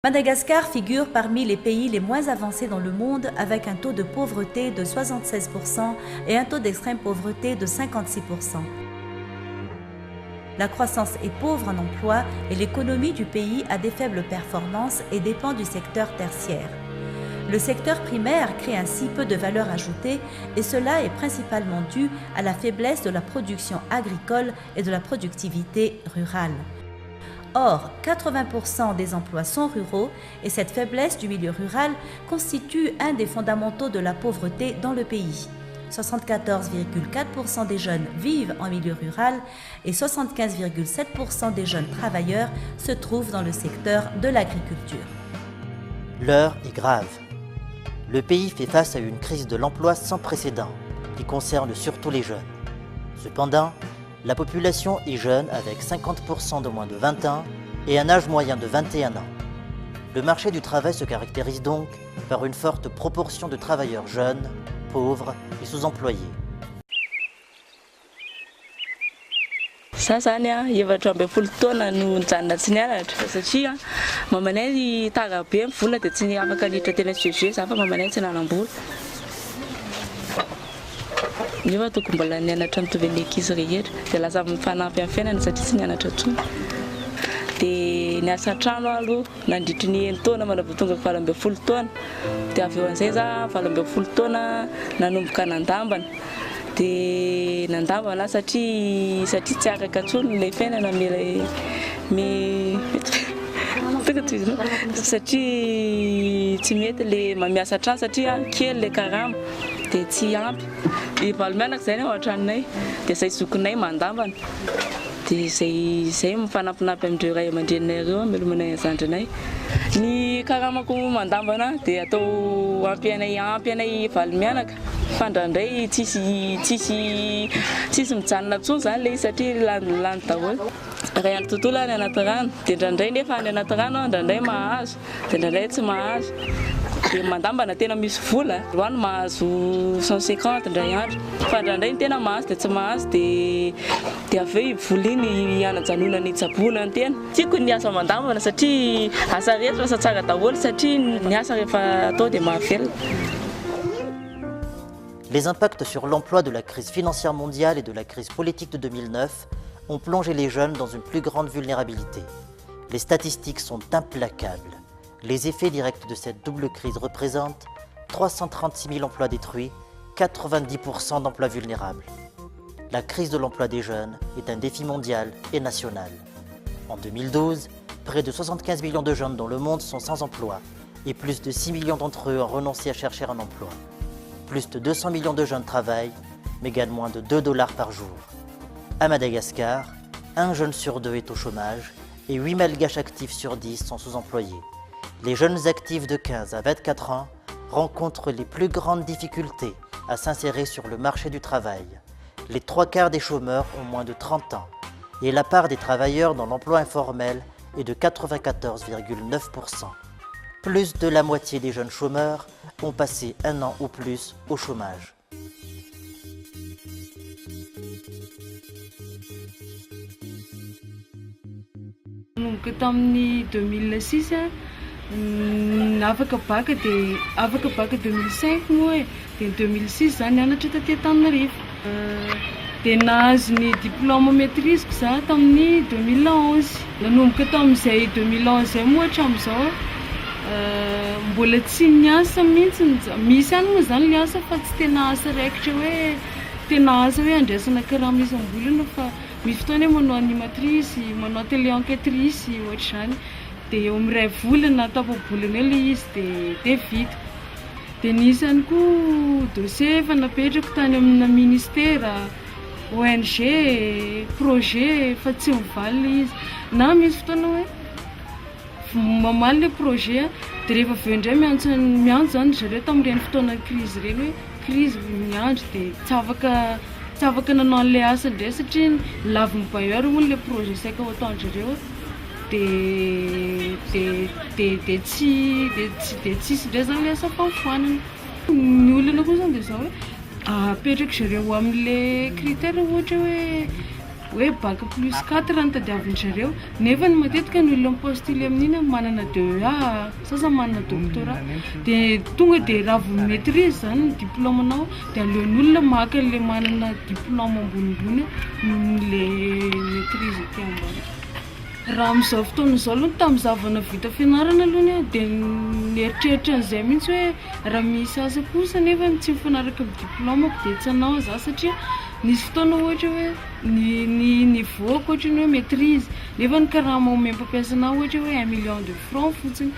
Madagascar figure parmi les pays les moins avancés dans le monde avec un taux de pauvreté de 76% et un taux d'extrême pauvreté de 56%. La croissance est pauvre en emploi et l'économie du pays a des faibles performances et dépend du secteur tertiaire. Le secteur primaire crée ainsi peu de valeur ajoutée et cela est principalement dû à la faiblesse de la production agricole et de la productivité rurale. Or, 80% des emplois sont ruraux et cette faiblesse du milieu rural constitue un des fondamentaux de la pauvreté dans le pays. 74,4% des jeunes vivent en milieu rural et 75,7% des jeunes travailleurs se trouvent dans le secteur de l'agriculture. L'heure est grave. Le pays fait face à une crise de l'emploi sans précédent qui concerne surtout les jeunes. Cependant, la population est jeune avec 50% de moins de 20 ans et un âge moyen de 21 ans. Le marché du travail se caractérise donc par une forte proportion de travailleurs jeunes, pauvres et sous-employés. Zany efatra ambin'ny folo taona no nijanona tsy nianatra satria mamanay taga be amin'ny vola dia tsy afaka niditra tena sujet za fa mamanay tsy nanam-bola. Nefa tokony mbola nianatra mitovy amin'ny ankizy rehetra dia lasa mifanampy amin'ny fiainana satria tsy nianatra intsony. Dia niasa trano aloha nandritry ny enina taona mandrava tonga valo ambin'ny folo taona dia avy eo an'izay za valo ambin'ny folo taona nanomboka nandambana. Dia nandambana satria tsy araka intsony ilay fiainana satria tsy mety ilay mamiasa trano satria kely ilay karama dia tsy ampy. I valo mianaka izay ao an-tranonay dia izay zokinay mandambana. Dia izay mifanampinampy amin'ireo ray aman-dreninay ireo amelomanay zandrinay. Ny karamako mandambana dia atao ampy anay valo mianaka. Fandrandray tsisy mijanona intsony izany ilay satria lany daholo. Ray andro tontolo any anaty rano dia ndraindray nefa any anaty rano ndraindray mahazo dia ndraindray tsy mahazo. Dia mandambana tena misy vola roany mahazo 150 ndray andro fa ndraindray ny tena mahazo dia tsy mahazo dia avy eo vola iny anajanona ny tsaboana ny tena. Tiako ny asa mandambana satria asa rehetra asa tsara daholo satria ny asa rehefa atao dia mahavelona. Les impacts sur l'emploi de la crise financière mondiale et de la crise politique de 2009 ont plongé les jeunes dans une plus grande vulnérabilité. Les statistiques sont implacables. Les effets directs de cette double crise représentent 336 000 emplois détruits, 90% d'emplois vulnérables. La crise de l'emploi des jeunes est un défi mondial et national. En 2012, près de 75 millions de jeunes dans le monde sont sans emploi et plus de 6 millions d'entre eux ont renoncé à chercher un emploi. Plus de 200 millions de jeunes travaillent, mais gagnent moins de $2 par jour. À Madagascar, un jeune sur deux est au chômage et 8 malgaches actifs sur 10 sont sous-employés. Les jeunes actifs de 15 à 24 ans rencontrent les plus grandes difficultés à s'insérer sur le marché du travail. Les 3/4 des chômeurs ont moins de 30 ans et la part des travailleurs dans l'emploi informel est de 94,9%. Plus de la moitié des jeunes chômeurs ont passé un an ou plus au chômage. Nanomboka tamin'ny 2006 afaka bac dia 2005 moa dia 2006 zany nianatra taty Antananarivo. Dia nahazo ny diplôme maîtriseko za tamin'ny 2011. Nanomboka tamin'izay 2011 zay moa hatramin'izao mbola tsy niasa mihitsy. Misy ihany moa zany ny asa fa tsy tena asa raikitra hoe tena asa hoe andraisana karama isam-bolana fa misy fotoana hoe manao animatrice, manao télé enquêtrice ohatr'izany. Dia eo amin'ny ray volana tapa-bolana eo ilay izy dia vita. Dia nisy ihany koa dossier efa napetrako tany amina ministera, ONG, projet fa tsy mivaly ilay izy. Na misy fotoana hoe mamaly ilay projet dia rehefa avy eo indray miandro zany zareo tamin'ireny fotoana crise ireny hoe crise miandro dia tsy afaka nanao an'ilay asa indray satria lava mibailleur moa ilay projet saika ho ataon'zareo dia tsisy indray zany ilay asa famofoanana. Ny olana koa zany dia izao hoe apetraka zareo amin'ilay critère ohatra hoe hoe bac plus 4 ny tadiavin'ny zareo nefa ny matetika ny olona mipostule amin'iny manana 2A sasany manana doctorat dia tonga dia raha vao maîtrise zany ny diplômenao dia aleon'ny olona maka le manana diplôme ambonimbony le maîtrise ty ambany. Raha amin'izao fotoana izao aloha tamin'ny zavana vita fianarana aloha dia nieritreritry an'izay mihitsy hoe raha misy asa kosa nefa tsy mifanaraka amin'ny diplômako dia tsy hanao za satria nisy fotoana ohatra hoe ny niveauko ohatra ny hoe maîtrise nefa ny karaha maomem-pampiasa anao ohatra hoe 1 million de francs fotsiny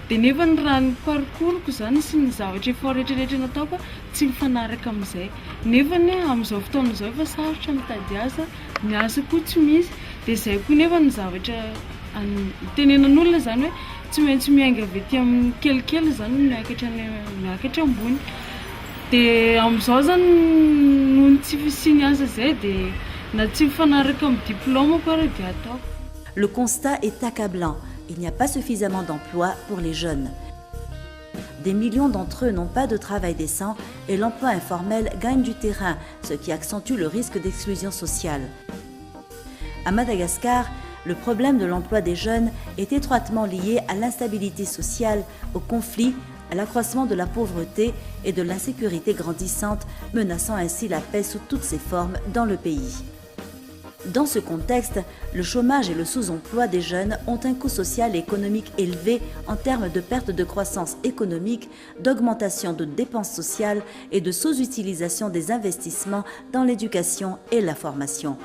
dia nefa ny raha ny parcours-ko zany sy ny zavatra efa rehetrarehetra nataoko tsy mifanaraka amin'izay nefa ny amin'izao fotoana izao efa sarotra mitady asa ny asa koa tsy misy dia izay koa nefa ny zavatra tenenan'olona zany hoe tsy maintsy miainga avy ety amin'ny kelikely zany miakatra ambony dia amin'izao zany noho tsy fisiany asa izay dia na tsy mifanaraka amin'ny diplôme koa dia ataoko. Le constat est accablant. Il n'y a pas suffisamment d'emplois pour les jeunes. Des millions d'entre eux n'ont pas de travail décent et l'emploi informel gagne du terrain, ce qui accentue le risque d'exclusion sociale. À Madagascar, le problème de l'emploi des jeunes est étroitement lié à l'instabilité sociale, au conflit, à l'accroissement de la pauvreté et de l'insécurité grandissante, menaçant ainsi la paix sous toutes ses formes dans le pays. Dans ce contexte, le chômage et le sous-emploi des jeunes ont un coût social et économique élevé en termes de perte de croissance économique, d'augmentation de dépenses sociales et de sous-utilisation des investissements dans l'éducation et la formation.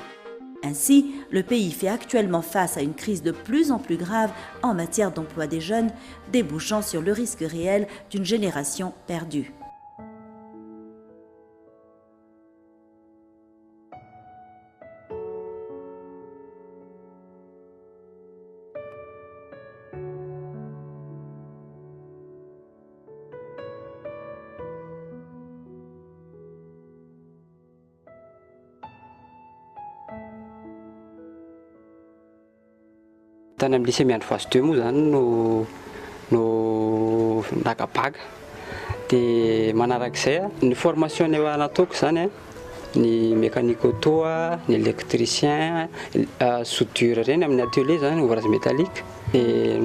Ainsi, le pays fait actuellement face à une crise de plus en plus grave en matière d'emploi des jeunes, débouchant sur le risque réel d'une génération perdue. Tany amin'ny lycée Miandry Phase 2 moa zany no nakabaka dia manarak'izay ny formation ny nataoko zany ny mécanique auto, ny électricien, soudure reny amin'ny atelier zany ouvrage métallique. Dia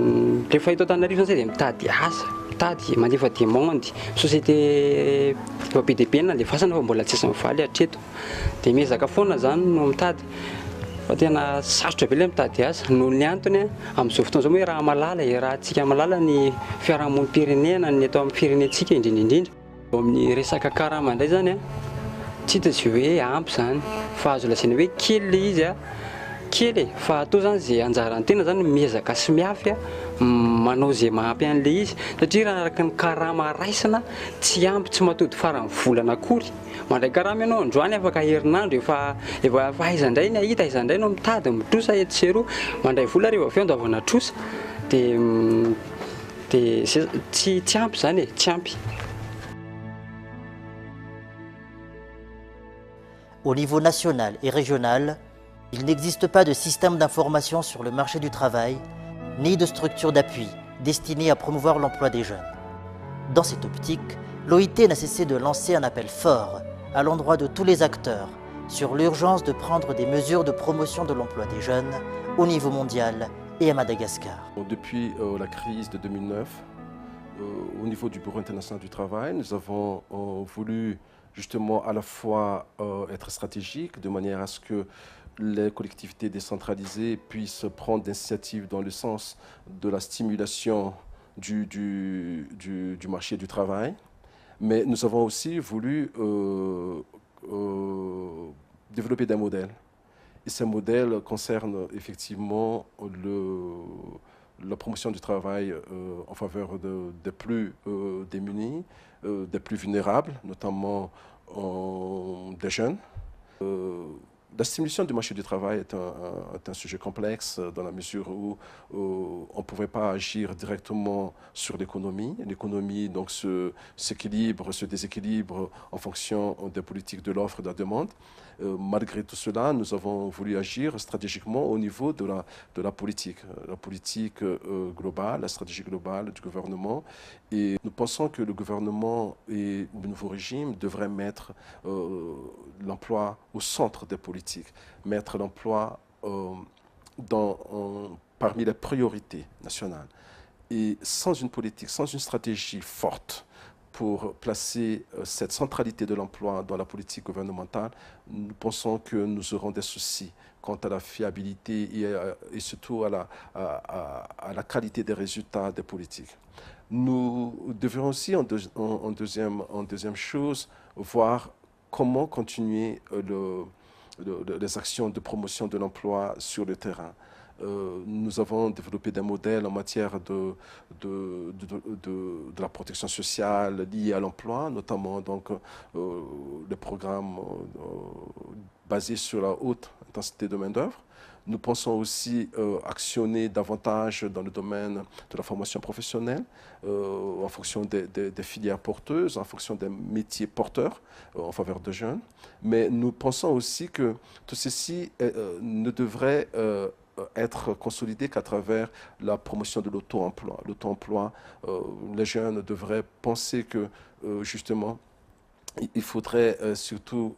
rehefa eto Antananarivo zany dia mitady asa, mitady mandefa demande société efa be dia be na lefasana fa mbola tsy aza mivaly hatreto dia miezaka foana zany no mitady. Fa tena sarotra be ilay mitady asa noho ny antony amin'izao fotoana izao hoe raha malala raha antsika malala ny fiarahamonim-pirenena ny eto amin'ny firenentsika indrindra. Amin'ny resaka karama indray zany tsy hita izay hoe ampy zany fa azo lazaina hoe kely ilay izy kely fa atao zany izay anjarany tena zany miezaka sy miafy manao izay mahampy an'ilay izy satria raha araka ny karama raisina tsy ampy tsy matody farany volana akory. Mandray karama ianao androany afaka herinandro efa aiza indray ny ahita aiza indray no mitady mitrosa eto sy eroa mandray vola rehefa avy eo andaovana trosa dia tsy ampy zany tsy ampy. Au niveau national et régional, il n'existe pas de système d'information sur le marché du travail, ni de structure d'appui destinée à promouvoir l'emploi des jeunes. Dans cette optique, l'OIT n'a cessé de lancer un appel fort à l'endroit de tous les acteurs sur l'urgence de prendre des mesures de promotion de l'emploi des jeunes au niveau mondial et à Madagascar. Depuis la crise de 2009, au niveau du Bureau international du travail, nous avons voulu justement à la fois être stratégique de manière à ce que les collectivités décentralisées puissent prendre d'initiatives dans le sens de la stimulation du marché du travail. Mais nous avons aussi voulu développer des modèles. Et ces modèles concernent effectivement la promotion du travail en faveur des plus démunis, des plus vulnérables, notamment des jeunes. La stimulation du marché du travail est un sujet complexe dans la mesure où on ne pouvait pas agir directement sur l'économie. L'économie donc s'équilibre, se déséquilibre en fonction des politiques de l'offre et de la demande. Malgré tout cela, nous avons voulu agir stratégiquement au niveau de la politique globale, la stratégie globale du gouvernement. Et nous pensons que le gouvernement et le nouveau régime devraient mettre l'emploi au centre des politiques politique, mettre l'emploi parmi les priorités nationales. Et sans une politique, sans une stratégie forte pour placer cette centralité de l'emploi dans la politique gouvernementale, nous pensons que nous aurons des soucis quant à la fiabilité et surtout à la qualité des résultats des politiques. Nous devons aussi, en deuxième chose, voir comment continuer les actions de promotion de l'emploi sur le terrain. Nous avons développé des modèles en matière de la protection sociale liée à l'emploi, notamment donc, les programmes basés sur la haute intensité de main-d'œuvre. Nous pensons aussi actionner davantage dans le domaine de la formation professionnelle, en fonction des filières porteuses, en fonction des métiers porteurs en faveur de jeunes. Mais nous pensons aussi que tout ceci ne devrait être consolidé qu'à travers la promotion de l'auto-emploi. L'auto-emploi, les jeunes devraient penser que, justement, il faudrait surtout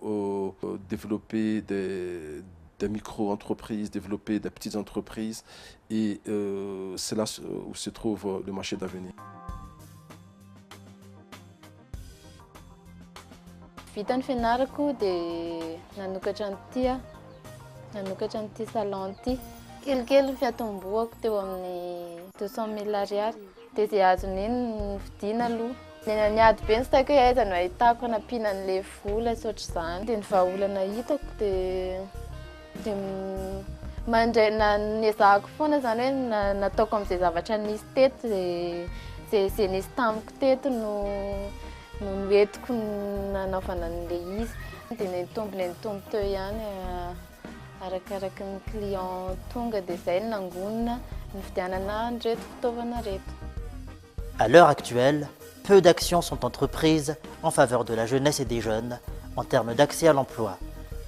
développer des micro-entreprises, développer des petites entreprises, et c'est là où se trouve le marché d'avenir. Vita ny fianarako dia nanokatra an'ity salon ity. Kelikely ny fiatomboako teo amin'ny 200 000 ariary. Dia izay azony iny no vidiana aloha. Niady be ny saiko hoe aiza no ahitako hanampiana an'ilay vola sy ohatr'izany. Dia ny vahaolana hitako dia mandray niezahako foana zany hoe nataoko amin'izay zavatra nisy teto, izay nisy tamiko teto no entiko nanaovana an'ilay izy. Dia ny tombo teo ihany arakaraky ny client tonga dia izay no nangonina ny vidianana an'ireto fitaovana reto. À l'heure actuelle, peu d'actions sont entreprises en faveur de la jeunesse et des jeunes en termes d'accès à l'emploi,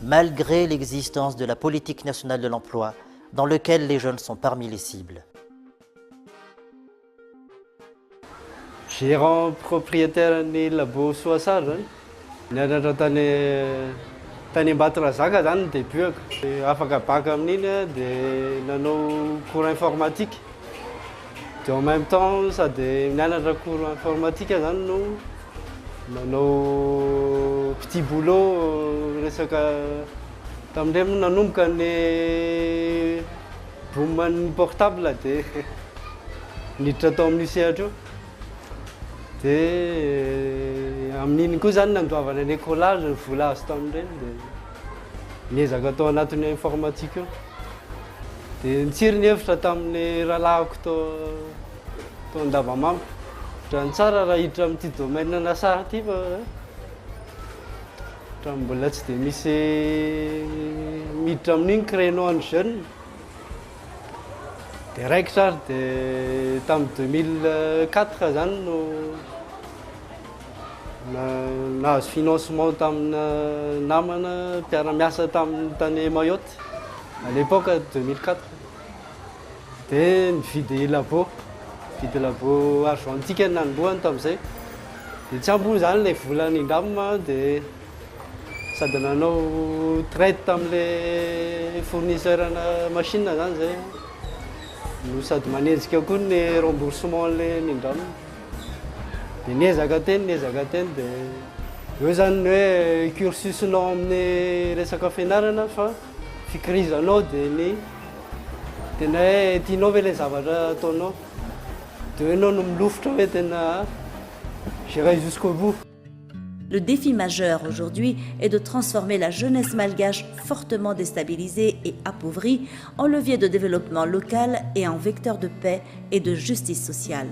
malgré l'existence de la politique nationale de l'emploi dans laquelle les jeunes sont parmi les cibles. Gérant propriétaire ny labo Soasar zany, nianatra tany Ambatondrazaka zany débuako. Afaka bac amin'iny dia nanao cours informatique. Dia en même temps sady nianatra cours informatique zany no nanao petit boulot resaka tamindray nanomboka ny boom portable dia niditra tao amin'ny sehatra eo. Dia amin'iny koa zany nandoavana ny écolage ny vola azo tamin'ireny dia niezaka tao anatin'ny informatique eo. Dia nitsiry ny hevitra tamin'ny rahalahiko tao Andavamamba. Raha ny tsara raha hiditra amin'ity domaine nasara ity fa raha mbola tsy dia misy miditra amin'iny créneau an'ny jeune. Dia raikitra ary dia tamin'ny 2004 zany no nahazo financement tamina namana mpiara-miasa tamin'ny tany Mayotte à l'époque 2004. Dia nividy labo argentique nanombohany tamin'izay. Dia tsy ambony zany ilay volany indamina dia sady nanao traite tamin'ilay fournisseur-na machine zany zay. No sady manenjika koa ny remboursement ilay nindramina. Dia niezaka teny dia eo zany hoe cursusinao amin'ny resaka fianarana fa fikirizanao dia ny tena hoe tianao ve ilay zavatra ataonao. Dia enao no milofotra hoe tena j'irai jusqu'au bout. Le défi majeur aujourd'hui est de transformer la jeunesse malgache fortement déstabilisée et appauvrie en levier de développement local et en vecteur de paix et de justice sociale.